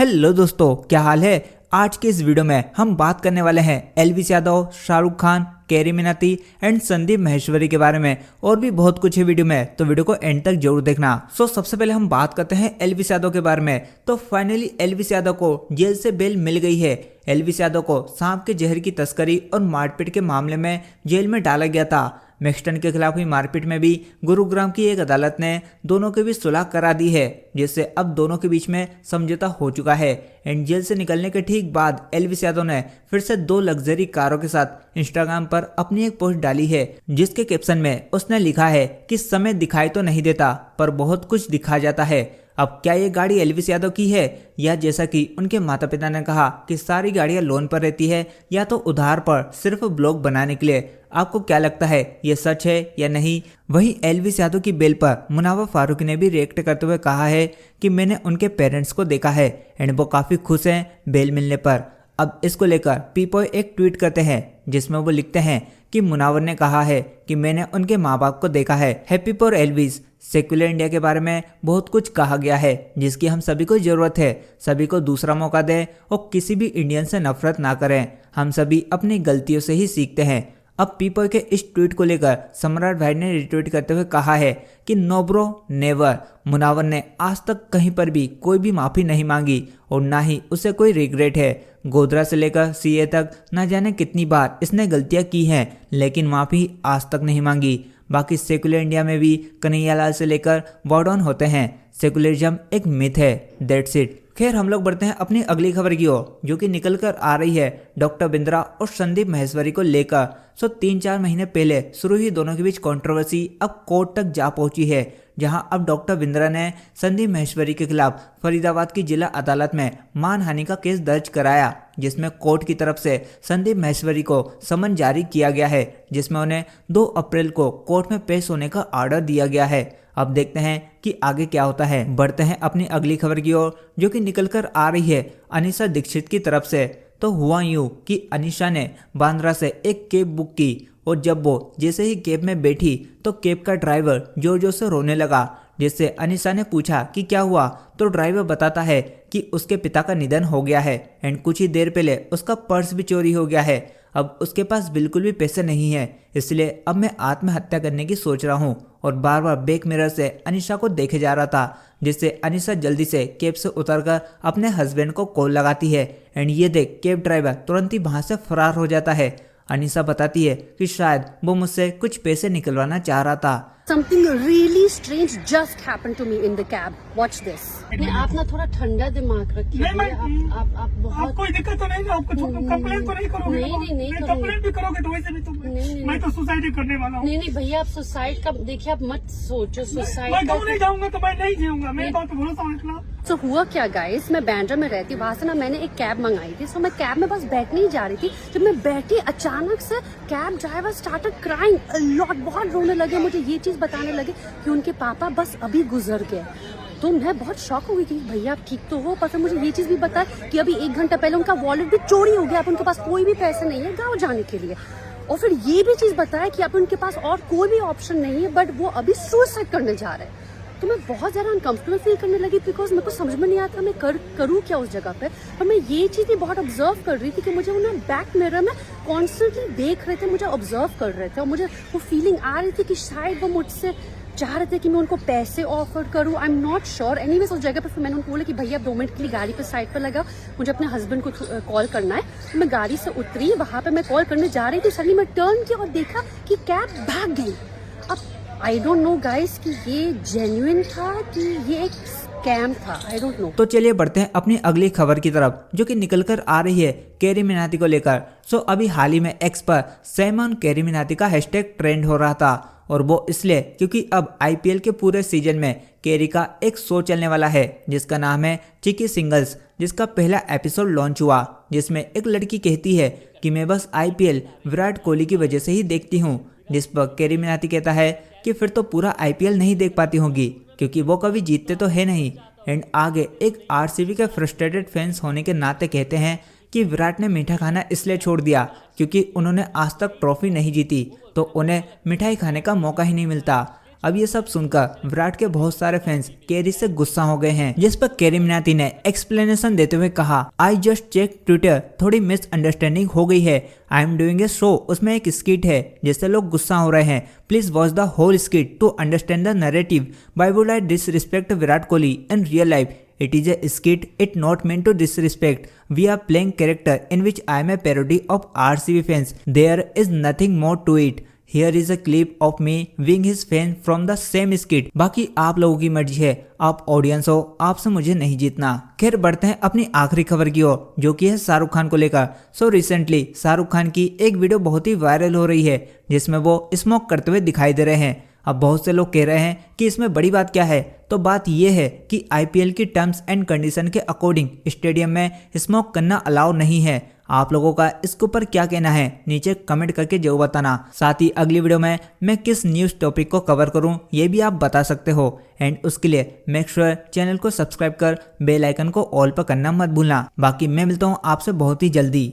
Hello दोस्तों, क्या हाल है। आज के इस वीडियो में हम बात करने वाले हैं Elvis Yadav, Shahrukh Khan, carry Minati and Sandeep Maheshwari के बारे में। और भी बहुत कुछ है वीडियो में, तो वीडियो को एंड तक जरूर देखना। सबसे पहले हम बात करते हैं एल्विस यादव के बारे में। तो फाइनली एल्विस यादव को जेल से बेल मिल गई है। एल्विस यादव को सांप के जहर की तस्करी और मारपीट के मामले में जेल में डाला गया था। मैक्सटन के खिलाफ हुई मारपीट में भी गुरुग्राम की एक अदालत ने दोनों के बीच सुलह करा दी है, जिससे अब दोनों के बीच में समझौता हो चुका है। एंड जेल से निकलने के ठीक बाद एल्विस यादव ने फिर से 2 लग्जरी कारों के साथ इंस्टाग्राम पर अपनी एक पोस्ट डाली है, जिसके कैप्शन में उसने लिखा है कि समय दिखाई तो नहीं देता पर बहुत कुछ दिखा जाता है। अब क्या ये गाड़ी एल्विस यादव की है, या जैसा कि उनके माता पिता ने कहा कि सारी गाड़ियां लोन पर रहती है या तो उधार पर सिर्फ ब्लॉग बनाने के लिए। आपको क्या लगता है, ये सच है या नहीं। वहीं एल्विस यादव की बेल पर मुनावर फारूकी ने भी रिएक्ट करते हुए कहा है कि मैंने उनके पेरेंट्स को देखा है एंड वो काफी खुश हैं बेल मिलने पर। अब इसको लेकर पीपॉय एक ट्वीट करते हैं, जिसमें वो लिखते हैं कि मुनावर ने कहा है कि मैंने उनके माँ बाप को देखा है, happy for Elvis. Secular India के बारे में बहुत कुछ कहा गया है, जिसकी हम सभी को जरूरत है। सभी को दूसरा मौका दें और किसी भी इंडियन से नफरत ना करें। हम सभी अपनी गलतियों से ही सीखते हैं। अब पीपल के इस ट्वीट को लेकर सम्राट भाई ने रिट्वीट करते हुए कहा है कि नो ब्रो नेवर। मुनावर ने आज तक कहीं पर भी कोई भी माफी नहीं मांगी और ना ही उसे कोई रिग्रेट है। गोधरा से लेकर सीए तक न जाने कितनी बार इसने गलतियां की हैं, लेकिन माफी आज तक नहीं मांगी। बाकी सेकुलर इंडिया में भी कन्हैयालाल से लेकर वार्डन होते हैं। सेकुलरिज्म एक मिथ है, दैट्स इट। खैर, हम लोग बढ़ते हैं अपनी अगली खबर की ओर, जो कि निकल कर आ रही है डॉक्टर बिंद्रा और संदीप माहेश्वरी को लेकर। 3-4 महीने पहले शुरू ही दोनों के बीच कंट्रोवर्सी अब कोर्ट तक जा पहुंची है, जहां अब डॉक्टर बिंद्रा ने संदीप माहेश्वरी के खिलाफ फरीदाबाद की जिला अदालत में मानहानि का केस दर्ज कराया, जिसमें कोर्ट की तरफ से संदीप माहेश्वरी को समन जारी किया गया है, जिसमें उन्हें 2 अप्रैल को कोर्ट में पेश होने का ऑर्डर दिया गया है। अब देखते हैं कि आगे क्या होता है। बढ़ते हैं अपनी अगली खबर की ओर, जो कि निकल कर आ रही है अनीशा दीक्षित की तरफ से। तो हुआ यूं कि अनीशा ने बांद्रा से एक कैब बुक की और जब वो जैसे ही कैब में बैठी तो कैब का ड्राइवर जोर जोर से रोने लगा, जिससे अनीशा ने पूछा कि क्या हुआ। तो ड्राइवर बताता है कि उसके पिता का निधन हो गया है एंड कुछ ही देर पहले उसका पर्स भी चोरी हो गया है। अब उसके पास बिल्कुल भी पैसे नहीं है, इसलिए अब मैं आत्महत्या करने की सोच रहा हूँ। और बार बार बैक मिरर से अनीशा को देखे जा रहा था, जिससे अनीशा जल्दी से कैब से उतरकर अपने हस्बैंड को कॉल लगाती है एंड ये देख कैब ड्राइवर तुरंत ही वहां से फरार हो जाता है। अनीशा बताती है कि शायद वो मुझसे कुछ पैसे निकलवाना चाह रहा था। Something really strange just happened to me in the cab. Watch this. आप ना थोड़ा ठंडा दिमाग रखिए। आप बहुत कोई दिक्कत तो नहीं है आपको? कंप्लेन तो नहीं करोगे? नहीं कंप्लेन भी करोगे तो वैसे भी तो मैं तो सुसाइड ही करने वाला हूँ। नहीं भैया, आप सुसाइड का देखिए, आप मत सोचो सुसाइड। मैं गाँव नहीं जाऊंगा तो मैं नहीं जीऊंगा, मेरी बात पे भरोसा रखना। तो हुआ क्या गाइस, मैं बैंड्रा में रहती हूँ, वहाँ से ना मैंने एक कैब मंगाई थी। मैं कैब में बस बैठने ही जा रही थी। जब मैं बैठी, अचानक से cab driver started crying a lot. बहुत रोने लगे, मुझे ये चीज बताने लगे कि उनके पापा बस अभी गुजर गए। तो मैं बहुत शॉक हो गई थी, भैया आप ठीक तो हो। पर फिर मुझे ये चीज भी बताया कि अभी 1 घंटा पहले उनका वॉलेट भी चोरी हो गया। अब उनके पास कोई भी पैसे नहीं है गाँव जाने के लिए। और फिर ये भी चीज बताया कि अब उनके पास और कोई भी ऑप्शन नहीं है, बट वो अभी सुसाइड करने जा रहे हैं। तो मैं बहुत ज़्यादा अनकंफर्टेबल फील करने लगी, बिकॉज मेरे को समझ में नहीं आता मैं करूँ क्या उस जगह पे। पर मैं ये चीज़ भी बहुत ऑब्जर्व कर रही थी कि मुझे उन्हें बैक मिरर में कॉन्स्टेंटली देख रहे थे, मुझे ऑब्जर्व कर रहे थे। और मुझे वो फीलिंग आ रही थी कि शायद वो मुझसे चाह रहे थे कि मैं उनको पैसे ऑफर करूँ। I am not sure. Anyways उस जगह पे फिर मैंने उनको बोला कि भैया 2 मिनट के लिए गाड़ी पे साइड पर लगाओ, मुझे अपने हस्बैंड को कॉल करना है। तो मैं गाड़ी से उतरी, वहाँ पे मैं कॉल करने जा रही थी। सडनली मैं टर्न किया और देखा कि कैब भाग गई। अब आई डोंट नो गाइस कि ये जेन्युइन था कि ये एक स्कैम था, आई डोंट नो। तो चलिए बढ़ते हैं अपनी अगली खबर की तरफ, जो कि निकल कर आ रही है कैरी मिनाटी को लेकर। अभी हाल ही में एक्स पर सैमन कैरी मिनाटी का हैशटैग ट्रेंड हो रहा था, और वो इसलिए क्योंकि अब आईपीएल के पूरे सीजन में कैरी का एक शो चलने वाला है, जिसका नाम है चिकी सिंगल्स, जिसका पहला एपिसोड लॉन्च हुआ, जिसमें एक लड़की कहती है कि मैं बस आईपीएल विराट कोहली की वजह से ही देखती हूँ। जिस पर कैरी मिनाटी कहता है कि फिर तो पूरा आईपीएल नहीं देख पाती होंगी, क्योंकि वो कभी जीतते तो है नहीं। एंड आगे एक आरसीबी के फ्रस्ट्रेटेड फैंस होने के नाते कहते हैं कि विराट ने मीठा खाना इसलिए छोड़ दिया क्योंकि उन्होंने आज तक ट्रॉफी नहीं जीती, तो उन्हें मिठाई खाने का मौका ही नहीं मिलता। अब ये सब सुनकर विराट के बहुत सारे फैंस कैरी से गुस्सा हो गए हैं, जिस पर कैरी मिनाती ने एक्सप्लेनेशन देते हुए कहा, आई जस्ट चेक ट्विटर, थोड़ी मिसअंडरस्टैंडिंग हो गई है। I am doing a show, उसमें एक स्किट है जिससे लोग गुस्सा हो रहे हैं। Please watch the whole skit to understand the narrative. Why would I disrespect Virat Kohli in real life? It is a skit, it not meant to disrespect. We are playing character in which I am a parody of RCB fans. There is nothing more to it. Here is a clip of me being his fan from the same skit. बाकी आप लोगों की मर्जी है, आप audience हो, आपसे मुझे नहीं जीतना। खैर बढ़ते हैं अपनी आखिरी खबर की ओर, जो कि है शाहरुख खान को लेकर। सो रिसेंटली शाहरुख खान की एक वीडियो बहुत ही वायरल हो रही है, जिसमें वो स्मोक करते हुए दिखाई दे रहे हैं। अब बहुत से लोग कह रहे हैं कि इसमें बड़ी बात क्या है, तो बात यह है कि आईपीएल की टर्म्स एंड कंडीशन के अकॉर्डिंग स्टेडियम में स्मोक करना अलाउ नहीं है। आप लोगों का इसके ऊपर क्या कहना है, नीचे कमेंट करके जरूर बताना। साथ ही अगली वीडियो में मैं किस न्यूज़ टॉपिक को कवर करूं ये भी आप बता सकते हो। एंड उसके लिए मेक श्योर चैनल को सब्सक्राइब कर बेल आइकन को ऑल पर करना मत भूलना। बाकी मैं मिलता हूं आपसे बहुत ही जल्दी।